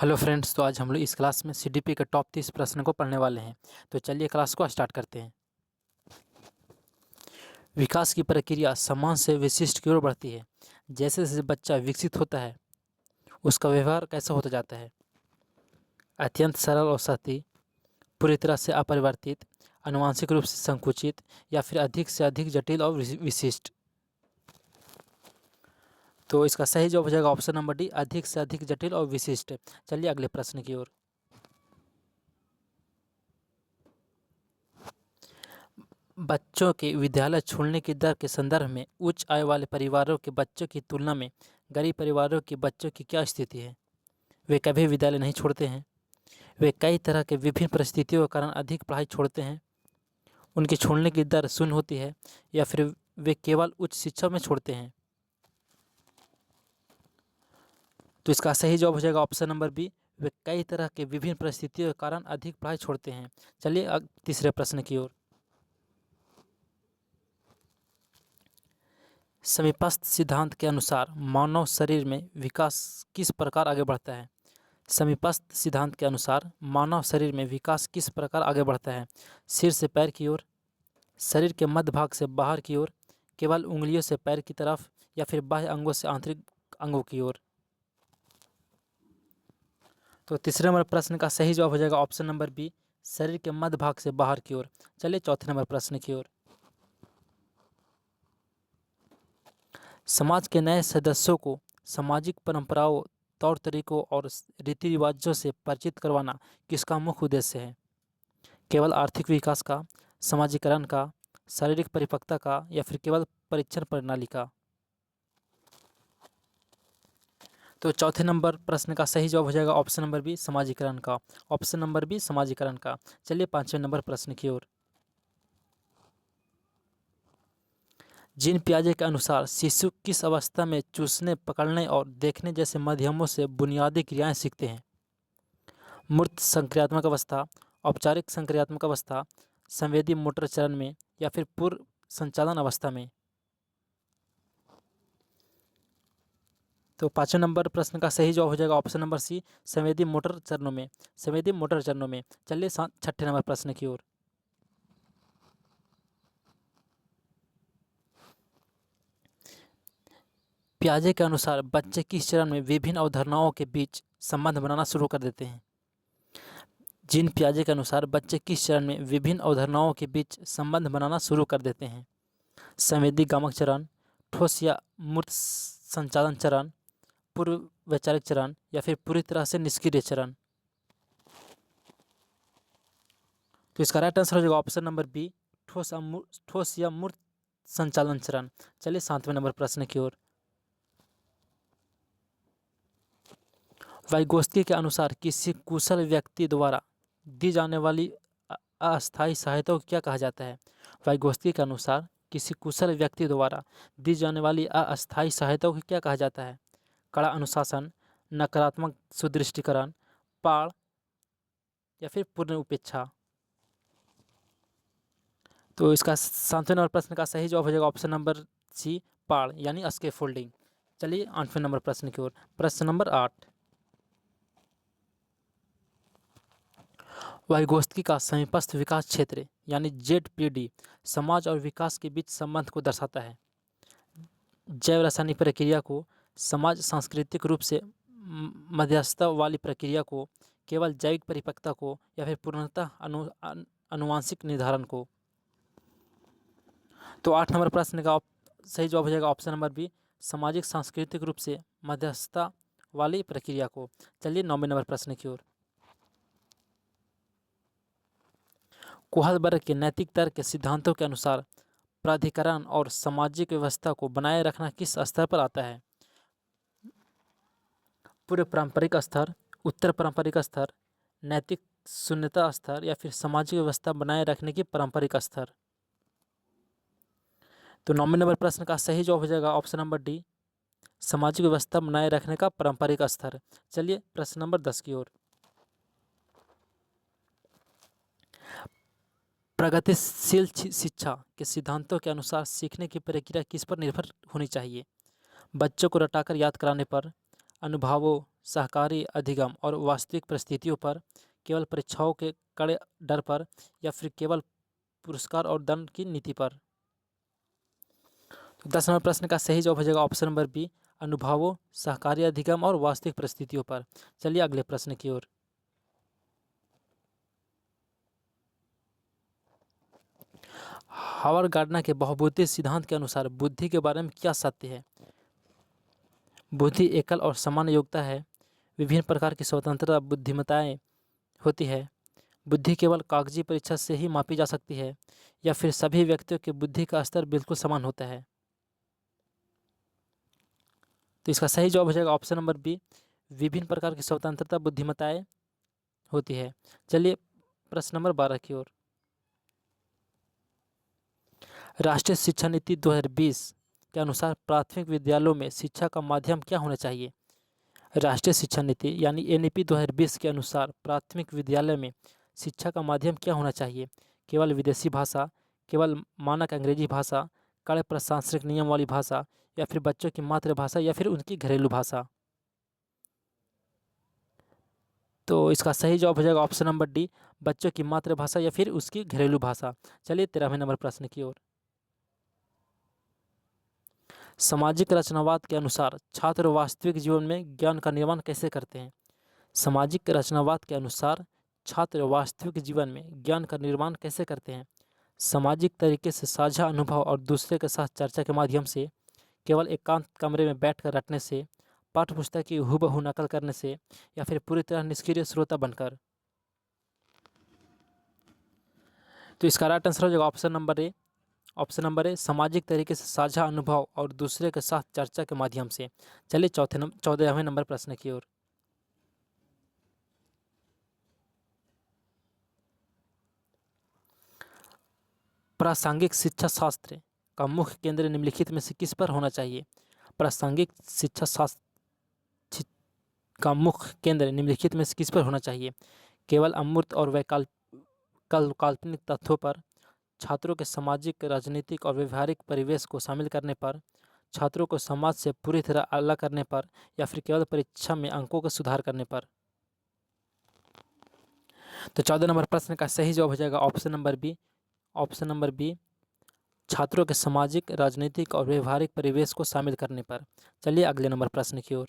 Hello friends, तो आज हम लोग इस क्लास में सीडीपी के टॉप 30 प्रश्न को पढ़ने वाले हैं। तो चलिए क्लास को स्टार्ट करते हैं। विकास की प्रक्रिया समान से विशिष्ट की ओर बढ़ती है। जैसे जैसे बच्चा विकसित होता है उसका व्यवहार कैसा होता जाता है। अत्यंत सरल और सतही, पूरी तरह से अपरिवर्तित, आनुवंशिक रूप से संकुचित या फिर अधिक से अधिक जटिल और विशिष्ट। तो इसका सही जवाब हो जाएगा ऑप्शन नंबर डी, अधिक से अधिक जटिल और विशिष्ट। चलिए अगले प्रश्न की ओर। बच्चों के विद्यालय छोड़ने की दर के संदर्भ में उच्च आय वाले परिवारों के बच्चों की तुलना में गरीब परिवारों के बच्चों की क्या स्थिति है। वे कभी विद्यालय नहीं छोड़ते हैं, वे कई तरह के विभिन्न परिस्थितियों के कारण अधिक पढ़ाई छोड़ते हैं, उनकी छोड़ने की दर शून्य होती है, या फिर वे केवल उच्च शिक्षा में छोड़ते हैं। तो इसका सही जवाब हो जाएगा ऑप्शन नंबर बी, वे कई तरह के विभिन्न परिस्थितियों के कारण अधिक पढ़ाई छोड़ते हैं। चलिए तीसरे प्रश्न की ओर। समीपस्थ सिद्धांत के अनुसार मानव शरीर में विकास किस प्रकार आगे बढ़ता है। समीपस्थ सिद्धांत के अनुसार मानव शरीर में विकास किस प्रकार आगे बढ़ता है। सिर से पैर की ओर, शरीर के मध्य भाग से बाहर की ओर, केवल उंगलियों से पैर की तरफ, या फिर बाह्य अंगों से आंतरिक अंगों की ओर। तो तीसरे नंबर प्रश्न का सही जवाब हो जाएगा ऑप्शन नंबर बी, शरीर के मध्य भाग से बाहर की ओर। चलिए चौथे नंबर प्रश्न की ओर। समाज के नए सदस्यों को सामाजिक परंपराओं, तौर तरीकों और रीति रिवाजों से परिचित करवाना किसका मुख्य उद्देश्य है। केवल आर्थिक विकास का, समाजीकरण का, शारीरिक परिपक्वता का, या फिर केवल परीक्षण प्रणाली का। तो चौथे नंबर प्रश्न का सही जवाब हो जाएगा ऑप्शन नंबर बी, समाजीकरण का। ऑप्शन नंबर बी, समाजीकरण का। चलिए पांचवें नंबर प्रश्न की ओर। जीन पियाजे के अनुसार शिशु किस अवस्था में चूसने, पकड़ने और देखने जैसे माध्यमों से बुनियादी क्रियाएं सीखते हैं। मूर्त संक्रियात्मक अवस्था, औपचारिक संक्रियात्मक अवस्था, संवेदी मोटर चरण में, या फिर पूर्व संचालन अवस्था में। तो पांचवें नंबर प्रश्न का सही जवाब हो जाएगा ऑप्शन नंबर सी, संवेदी मोटर चरणों में। संवेदी मोटर चरणों में। चलिए छठे नंबर प्रश्न की ओर। पियाजे के अनुसार बच्चे किस चरण में विभिन्न अवधारणाओं के बीच संबंध बनाना शुरू कर देते हैं। जीन पियाजे के अनुसार बच्चे किस चरण में विभिन्न अवधारणाओं के बीच संबंध बनाना शुरू कर देते हैं। संवेदी गामक चरण, ठोस या मूर्त संचालन चरण, पूर्व वैचारिक चरण, या फिर पूरी तरह से निष्क्रिय चरण। तो इसका राइट आंसर हो जाएगा ऑप्शन नंबर बी, ठोस या मूर्त संचालन चरण। चलिए सातवें नंबर प्रश्न की ओर। वाइगोत्स्की के अनुसार किसी कुशल व्यक्ति द्वारा दी जाने वाली अस्थायी सहायता को क्या कहा जाता है। वाइगोत्स्की के अनुसार किसी कुशल व्यक्ति द्वारा दी जाने वाली अस्थायी सहायता को क्या कहा जाता है। कड़ा अनुशासन, नकारात्मक सुदृष्टिकरण, पाड़, या फिर पूर्ण उपेक्षा। तो इसका सातवें नंबर प्रश्न का सही जवाब हो जाएगा ऑप्शन नंबर सी, पाड़ यानी स्कैफोल्डिंग। चलिए आठवें नंबर प्रश्न की ओर। प्रश्न नंबर 8। वाइगोत्स्की का समीपस्थ विकास क्षेत्र यानी जेडपीडी समाज और विकास के बीच संबंध को दर्शाता है। जैव रासायनिक प्रक्रिया को, समाज सांस्कृतिक रूप से मध्यस्थता वाली प्रक्रिया को, केवल जैविक परिपक्वता को, या फिर पूर्णतः आनुवंशिक निर्धारण को। तो 8 नंबर प्रश्न का सही जवाब हो जाएगा ऑप्शन नंबर बी, सामाजिक सांस्कृतिक रूप से मध्यस्थता वाली प्रक्रिया को। चलिए 9वें नंबर प्रश्न की ओर। कोहलबर्ग के नैतिक तर्क के सिद्धांतों के अनुसार प्राधिकरण और सामाजिक व्यवस्था को बनाए रखना किस स्तर पर आता है। पूर्व पारंपरिक स्तर, उत्तर पारंपरिक स्तर, नैतिक शून्यता स्तर, या फिर सामाजिक व्यवस्था बनाए रखने की पारंपरिक स्तर। तो 9वें नंबर प्रश्न का सही जवाब हो जाएगा ऑप्शन नंबर डी, सामाजिक व्यवस्था बनाए रखने का पारंपरिक स्तर। चलिए प्रश्न नंबर 10 की ओर। प्रगतिशील शिक्षा के सिद्धांतों के अनुसार सीखने की प्रक्रिया किस पर निर्भर होनी चाहिए। बच्चों को रटाकर याद कराने पर, अनुभवों, सहकारी अधिगम और वास्तविक परिस्थितियों पर, केवल परीक्षाओं के कड़े डर पर, या फिर केवल पुरस्कार और दंड की नीति पर? तो 10 नंबर प्रश्न का सही जवाब हो जाएगा ऑप्शन नंबर बी, अनुभवों, सहकारी अधिगम और वास्तविक परिस्थितियों पर। चलिए अगले प्रश्न की ओर। हावर्ड गार्डनर के बहुबुद्धि सिद्धांत के अनुसार बुद्धि के बारे में क्या सत्य है? बुद्धि एकल और समान योग्यता है। विभिन्न प्रकार की स्वतंत्रता बुद्धिमत्ताएं होती है। बुद्धि केवल कागजी परीक्षा से ही मापी जा सकती है, या फिर सभी व्यक्तियों की बुद्धि का स्तर बिल्कुल समान होता है? तो इसका सही जवाब हो जाएगा ऑप्शन नंबर बी, विभिन्न प्रकार की स्वतंत्रता बुद्धिमत्ताएं होती है। चलिए प्रश्न नंबर 12 की ओर। राष्ट्रीय शिक्षा नीति 2020 के अनुसार प्राथमिक विद्यालयों में शिक्षा का माध्यम क्या होना चाहिए? राष्ट्रीय शिक्षा नीति यानी एनईपी 2020 के अनुसार प्राथमिक विद्यालय में शिक्षा का माध्यम क्या होना चाहिए? केवल विदेशी भाषा, केवल मानक अंग्रेजी भाषा, कड़े प्रशासनिक नियम वाली भाषा, या फिर बच्चों की मातृभाषा, या फिर उनकी घरेलू भाषा? तो इसका सही जवाब हो जाएगा ऑप्शन नंबर डी, बच्चों की मातृभाषा या फिर उसकी घरेलू भाषा। चलिए 13वें नंबर प्रश्न की ओर। सामाजिक रचनावाद के अनुसार छात्र वास्तविक जीवन में ज्ञान का निर्माण कैसे करते हैं? सामाजिक रचनावाद के अनुसार छात्र वास्तविक जीवन में ज्ञान का निर्माण कैसे करते हैं? सामाजिक तरीके से साझा अनुभव और दूसरे के साथ चर्चा के माध्यम से, केवल एकांत कमरे में बैठकर रटने से, पाठ्यपुस्तक की हूबहू नकल करने से, या फिर पूरी तरह निष्क्रिय श्रोता बनकर? तो इसका राइट आंसर हो जाएगा option number A. Option number A, सामाजिक तरीके से साझा अनुभव और दूसरे के साथ चर्चा के माध्यम से। चलिए 14वें नंबर प्रश्न की ओर। प्रासंगिक शिक्षा शास्त्र का मुख्य केंद्र निम्नलिखित में से किस पर होना चाहिए? प्रासंगिक शिक्षा शास्त्र का मुख्य केंद्र निम्नलिखित में से किस पर होना चाहिए? केवल अमूर्त और काल्पनिक तथ्यों पर, छात्रों के सामाजिक, राजनीतिक और व्यवहारिक परिवेश को शामिल करने पर, छात्रों को समाज से पूरी तरह अलग करने पर, या फिर केवल परीक्षा में अंकों का सुधार करने पर? तो 14 नंबर प्रश्न का सही जवाब हो जाएगा option number B. Option number B, छात्रों के सामाजिक, राजनीतिक और व्यवहारिक परिवेश को शामिल करने पर। चलिए अगले नंबर प्रश्न की ओर।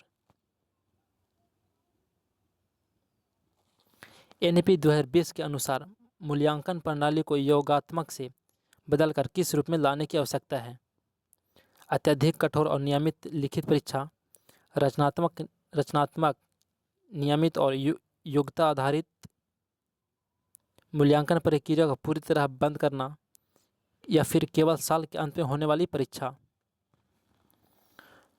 एनईपी 2020 के अनुसार मूल्यांकन प्रणाली को योगात्मक से बदलकर किस रूप में लाने की आवश्यकता है? अत्यधिक कठोर और नियमित लिखित परीक्षा, रचनात्मक नियमित और योग्यता आधारित मूल्यांकन प्रक्रिया को पूरी तरह बंद करना, या फिर केवल साल के अंत में होने वाली परीक्षा?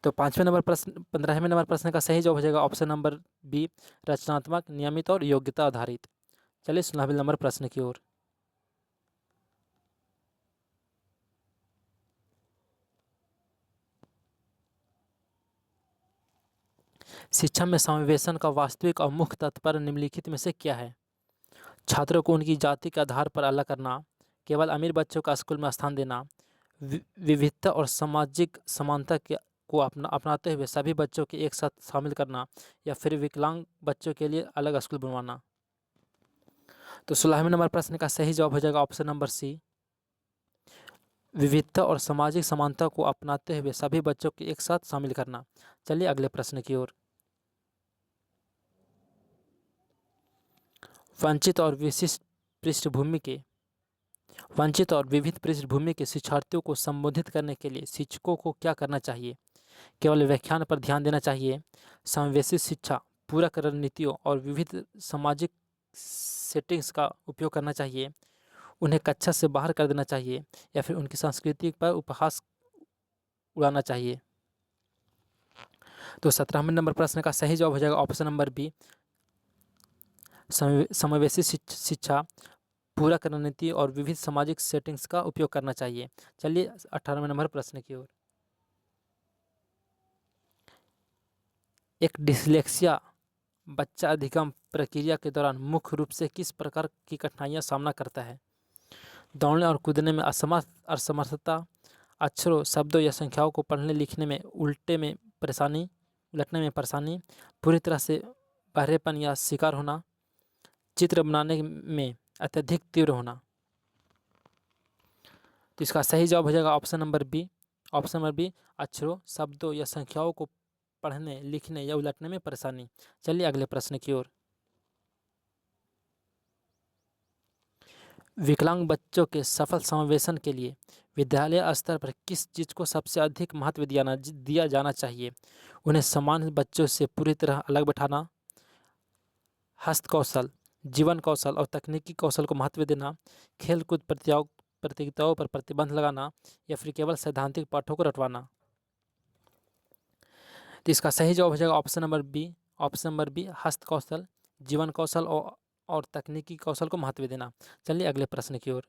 तो 15वें नंबर प्रश्न का सही जवाब हो जाएगा ऑप्शन नंबर बी, रचनात्मक, नियमित और योग्यता आधारित। चलिए 16वें नंबर प्रश्न की ओर। शिक्षा में समावेशन का वास्तविक और मुख्य तात्पर्य निम्नलिखित में से क्या है? छात्रों को उनकी जाति के आधार पर अलग करना, केवल अमीर बच्चों का स्कूल में स्थान देना, विविधता और सामाजिक समानता को अपनाते हुए सभी बच्चों के एक साथ शामिल करना, या फिर विकलांग बच्चों के लिए अलग स्कूल बनवाना? तो 16वें नंबर प्रश्न का सही जवाब हो जाएगा ऑप्शन नंबर सी, विविधता और सामाजिक समानता को अपनाते हुए सभी बच्चों के एक साथ शामिल करना। चलिए अगले प्रश्न की ओर। वंचित और विविध पृष्ठभूमि के शिक्षार्थियों को संबोधित करने के लिए शिक्षकों को क्या करना चाहिए? केवल व्याख्यान पर ध्यान देना चाहिए, समावेशी शिक्षा, पूरक रणनीतियों और विविध सामाजिक सेटिंग्स का उपयोग करना चाहिए, उन्हें कक्षा से बाहर कर देना चाहिए, या फिर उनकी संस्कृति पर उपहास उड़ाना चाहिए? तो 17वें नंबर प्रश्न का सही जवाब हो जाएगा ऑप्शन नंबर बी, समावेशी शिक्षा, पूरक रणनीति और विविध सामाजिक सेटिंग्स का उपयोग करना चाहिए। चलिए 18वें नंबर प्रश्न की ओर। एक डिसलेक्सिया बच्चा अधिगम प्रक्रिया के दौरान मुख्य रूप से किस प्रकार की कठिनाइयां सामना करता है? दौड़ने और कूदने में असमर्थता, अक्षरों, शब्दों या संख्याओं को पढ़ने लिखने में उल्टे में परेशानी, उलटने में परेशानी, पूरी तरह से बहरेपन या शिकार होना, चित्र बनाने में अत्यधिक तीव्र होना। तो इसका सही जवाब हो जाएगा option number B. Option number B, अक्षरों, शब्दों या संख्याओं को पढ़ने, लिखने या उलटने में परेशानी। चलिए अगले प्रश्न की ओर। विकलांग बच्चों के सफल समावेशन के लिए विद्यालय स्तर पर किस चीज़ को सबसे अधिक महत्व दिया जाना चाहिए? उन्हें सामान्य बच्चों से पूरी तरह अलग बैठाना, हस्त कौशल, जीवन कौशल और तकनीकी कौशल को महत्व देना, खेलकूद प्रतियोगिताओं पर प्रतिबंध लगाना या फिर केवल सैद्धांतिक पाठों को रटवाना। तो इसका सही जवाब हो जाएगा option number B. Option number B, हस्त कौशल, जीवन कौशल और तकनीकी कौशल को महत्व देना। चलिए अगले प्रश्न की ओर।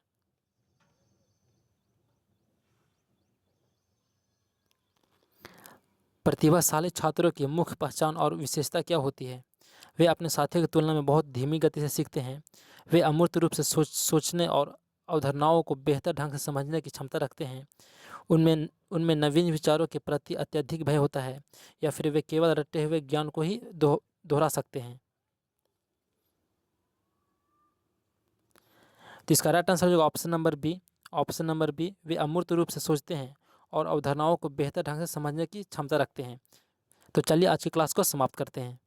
प्रतिभाशाली छात्रों की मुख्य पहचान और विशेषता क्या होती है? वे अपने साथियों की तुलना में बहुत धीमी गति से सीखते हैं। वे अमूर्त रूप से सोचने और अवधारणाओं को बेहतर ढंग से समझने की क्षमता रखते हैं। उनमें उनमें नवीन विचारों के प्रति अत्यधिक भय होता है, या फिर वे केवल रटे हुए ज्ञान को ही दोहरा सकते हैं। तो इसका राइट आंसर होगा option number B. Option number B, वे अमूर्त रूप से सोचते हैं और अवधारणाओं को बेहतर ढंग से समझने की क्षमता रखते हैं। तो चलिए आज की क्लास को समाप्त करते हैं।